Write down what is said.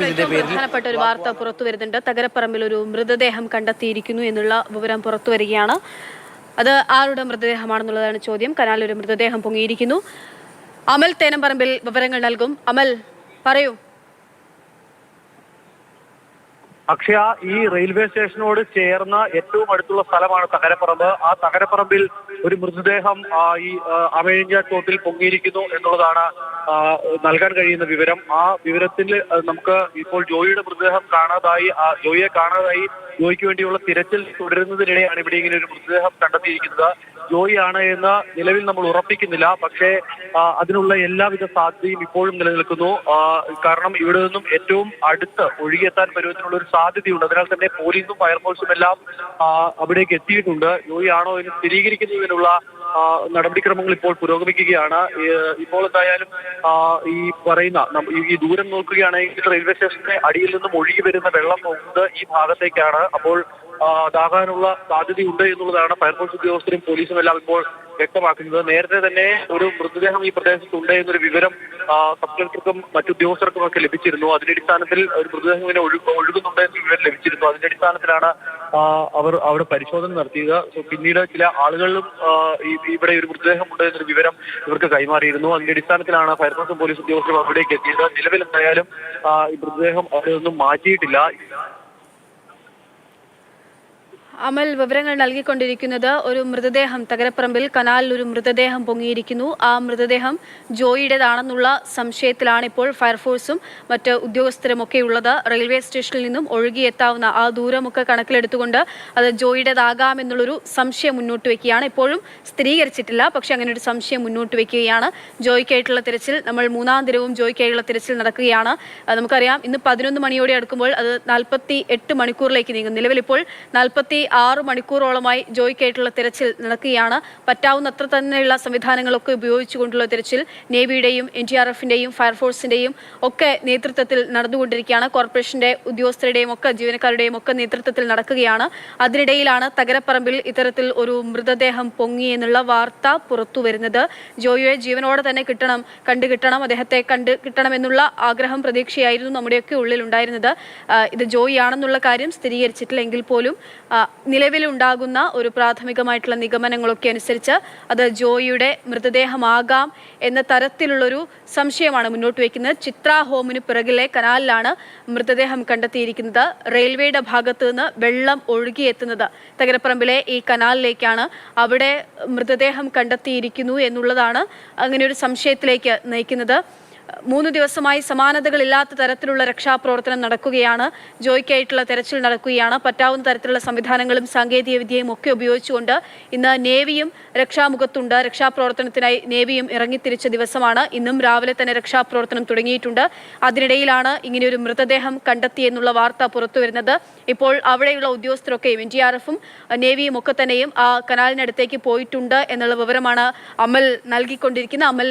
ഇതിന്റെ പേരിൽ പ്രധാനപ്പെട്ട ഒരു വാർത്ത പുറത്തു വരുന്നുണ്ട്. തകരപ്പറമ്പിൽ ഒരു മൃതദേഹം കണ്ടെത്തിയിരിക്കുന്നു എന്നുള്ള വിവരം പുറത്തു വരികയാണ്. അത് ആരുടെ മൃതദേഹമാണെന്നുള്ളതാണ് ചോദ്യം. കനാലിൽ ഒരു മൃതദേഹം പൊങ്ങിയിരിക്കുന്നു. അമൽ തേനംപറമ്പിൽ വിവരങ്ങൾ നൽകും. അമൽ, പറയൂ. അക്ഷയ, ഈ റെയിൽവേ സ്റ്റേഷനോട് ചേർന്ന ഏറ്റവും അടുത്തുള്ള സ്ഥലമാണ് തകരപ്പറമ്പ്. ആ തകരപ്പറമ്പിൽ ഒരു മൃതദേഹം ഈ അമേഴിഞ്ഞ തോട്ടിൽ പൊങ്ങിയിരിക്കുന്നു എന്നുള്ളതാണ് നൽകാൻ കഴിയുന്ന വിവരം. ആ വിവരത്തിൽ നമുക്ക് ഇപ്പോൾ ജോയിയുടെ മൃതദേഹം കാണാതായി, ജോയിയെ കാണാതായി. ജോയിക്ക് വേണ്ടിയുള്ള തിരച്ചിൽ തുടരുന്നതിനിടെയാണ് ഇവിടെ ഇങ്ങനെ ഒരു മൃതദേഹം കണ്ടെത്തിയിരിക്കുന്നത്. ജോയി ആണ് എന്ന് നിലവിൽ നമ്മൾ ഉറപ്പിക്കുന്നില്ല, പക്ഷേ അതിനുള്ള എല്ലാവിധ സാധ്യതയും ഇപ്പോഴും നിലനിൽക്കുന്നു. കാരണം ഇവിടെ നിന്നും ഏറ്റവും അടുത്ത് ഒഴുകിയെത്താൻ പരുവത്തിനുള്ള ഒരു സാധ്യതയുണ്ട്. അതിനാൽ തന്നെ പോലീസും ഫയർഫോഴ്സും എല്ലാം അവിടേക്ക് എത്തിയിട്ടുണ്ട്. ജോയി ആണോ എന്ന് സ്ഥിരീകരിക്കുന്നതിനുള്ള നടപടിക്രമങ്ങൾ ഇപ്പോൾ പുരോഗമിക്കുകയാണ്. ഇപ്പോൾ എന്തായാലും ഈ പറയുന്ന ഈ ദൂരം നോക്കുകയാണെങ്കിൽ റെയിൽവേ സ്റ്റേഷന്റെ അടിയിൽ നിന്നും ഒഴുകി വരുന്ന വെള്ളം പോകുന്നത് ഈ ഭാഗത്തേക്കാണ്. അപ്പോൾ അതാകാനുള്ള സാധ്യതയുണ്ട് എന്നുള്ളതാണ് ഫയർഫോഴ്സ് ഉദ്യോഗസ്ഥരും പോലീസും എല്ലാം ഇപ്പോൾ വ്യക്തമാക്കുന്നത്. നേരത്തെ തന്നെ ഒരു മൃതദേഹം ഈ പ്രദേശത്തുണ്ട് എന്നൊരു വിവരം സബ് കളക്ടർക്കും മറ്റുദ്യോഗസ്ഥർക്കും ഒക്കെ ലഭിച്ചിരുന്നു. അതിന്റെ അടിസ്ഥാനത്തിൽ ഒരു മൃതദേഹം ഇങ്ങനെ ഒഴുകുന്നുണ്ട് എന്ന വിവരം ലഭിച്ചിരുന്നു. അതിന്റെ അടിസ്ഥാനത്തിലാണ് അവർ അവിടെ പരിശോധന നടത്തിയത്. പിന്നീട് ചില ആളുകളിലും ഇവിടെ ഒരു മൃതദേഹം ഉണ്ട് എന്നൊരു വിവരം ഇവർക്ക് കൈമാറിയിരുന്നു. അതിന്റെ അടിസ്ഥാനത്തിലാണ് ഫയർഫോഴ്സും പോലീസ് ഉദ്യോഗസ്ഥരും അവിടേക്ക് എത്തിയത്. നിലവിൽ എന്തായാലും ഈ മൃതദേഹം അവിടെ നിന്നും മാറ്റിയിട്ടില്ല. അമൽ, വിവരങ്ങൾ നൽകിക്കൊണ്ടിരിക്കുന്നത് ഒരു മൃതദേഹം തകരപ്പറമ്പിൽ കനാലിൽ ഒരു മൃതദേഹം പൊങ്ങിയിരിക്കുന്നു. ആ മൃതദേഹം ജോയിയുടേതാണെന്നുള്ള സംശയത്തിലാണ് ഇപ്പോൾ ഫയർഫോഴ്സും മറ്റ് ഉദ്യോഗസ്ഥരുമൊക്കെ ഉള്ളത്. റെയിൽവേ സ്റ്റേഷനിൽ നിന്നും ഒഴുകിയെത്താവുന്ന ആ ദൂരമൊക്കെ കണക്കിലെടുത്തുകൊണ്ട് അത് ജോയിയുടേതാകാമെന്നുള്ളൊരു സംശയം മുന്നോട്ട് വയ്ക്കുകയാണ്. ഇപ്പോഴും സ്ഥിരീകരിച്ചിട്ടില്ല, പക്ഷേ അങ്ങനെ ഒരു സംശയം മുന്നോട്ട് വയ്ക്കുകയാണ്. ജോയിക്കായിട്ടുള്ള തിരച്ചിൽ, നമ്മൾ 3-ാം ദിനവും ജോയിക്കായിട്ടുള്ള തിരച്ചിൽ നടക്കുകയാണ്. നമുക്കറിയാം, ഇന്ന് 11 മണിയോടെ അടുക്കുമ്പോൾ അത് 48 മണിക്കൂറിലേക്ക് നീങ്ങും. നിലവിൽ ഇപ്പോൾ 46 മണിക്കൂറോളമായി ജോയിക്കായിട്ടുള്ള തിരച്ചിൽ നടക്കുകയാണ്. പറ്റാവുന്നത്ര തന്നെയുള്ള സംവിധാനങ്ങളൊക്കെ ഉപയോഗിച്ചുകൊണ്ടുള്ള തിരച്ചിൽ നേവിയുടെയും NDRFന്റെയും ഫയർഫോഴ്സിന്റെയും ഒക്കെ നേതൃത്വത്തിൽ നടന്നുകൊണ്ടിരിക്കുകയാണ്. കോർപ്പറേഷന്റെ ഉദ്യോഗസ്ഥരുടെയും ഒക്കെ ജീവനക്കാരുടെയും ഒക്കെ നേതൃത്വത്തിൽ നടക്കുകയാണ്. അതിനിടയിലാണ് തകരപ്പറമ്പിൽ ഇത്തരത്തിൽ ഒരു മൃതദേഹം പൊങ്ങി എന്നുള്ള വാർത്ത പുറത്തു വരുന്നത്. ജോയിയെ ജീവനോടെ തന്നെ കണ്ടുകിട്ടണം, അദ്ദേഹത്തെ കിട്ടണം എന്നുള്ള ആഗ്രഹം, പ്രതീക്ഷയായിരുന്നു നമ്മുടെയൊക്കെ ഉള്ളിൽ ഉണ്ടായിരുന്നത്. ഇത് ജോയി ആണെന്നുള്ള കാര്യം സ്ഥിരീകരിച്ചിട്ടില്ലെങ്കിൽ പോലും നിലവിലുണ്ടാകുന്ന ഒരു പ്രാഥമികമായിട്ടുള്ള നിഗമനങ്ങളൊക്കെ അനുസരിച്ച് അത് ജോയിയുടെ മൃതദേഹമാകാം എന്ന തരത്തിലുള്ളൊരു സംശയമാണ് മുന്നോട്ട് വയ്ക്കുന്നത്. ചിത്ര ഹോമിന് പിറകിലെ കനാലിലാണ് മൃതദേഹം കണ്ടെത്തിയിരിക്കുന്നത്. റെയിൽവേയുടെ ഭാഗത്തു നിന്ന് വെള്ളം ഒഴുകിയെത്തുന്നത് തകരപ്പറമ്പിലെ ഈ കനാലിലേക്കാണ്. അവിടെ മൃതദേഹം കണ്ടെത്തിയിരിക്കുന്നു എന്നുള്ളതാണ് അങ്ങനെ ഒരു സംശയത്തിലേക്ക് നയിക്കുന്നത്. 3 ദിവസമായി സമാനതകളില്ലാത്ത തരത്തിലുള്ള രക്ഷാപ്രവർത്തനം നടക്കുകയാണ്. ജോയിക്കായിട്ടുള്ള തെരച്ചിൽ നടക്കുകയാണ്. പറ്റാവുന്ന തരത്തിലുള്ള സംവിധാനങ്ങളും സാങ്കേതിക വിദ്യയും ഒക്കെ ഉപയോഗിച്ചുകൊണ്ട് ഇന്ന് നേവിയും രക്ഷാമുഖത്തുണ്ട്. രക്ഷാപ്രവർത്തനത്തിനായി നേവിയും ഇറങ്ങിത്തിരിച്ച ദിവസമാണ്. ഇന്നും രാവിലെ തന്നെ രക്ഷാപ്രവർത്തനം തുടങ്ങിയിട്ടുണ്ട്. അതിനിടയിലാണ് ഇങ്ങനെയൊരു മൃതദേഹം കണ്ടെത്തിയെന്നുള്ള വാർത്ത പുറത്തു വരുന്നത്. ഇപ്പോൾ അവിടെയുള്ള ഉദ്യോഗസ്ഥരൊക്കെയും NDRFും നേവിയും ഒക്കെ തന്നെയും ആ കനാലിനടുത്തേക്ക് പോയിട്ടുണ്ട് എന്നുള്ള വിവരമാണ് അമൽ നൽകിക്കൊണ്ടിരിക്കുന്നത്. അമൽ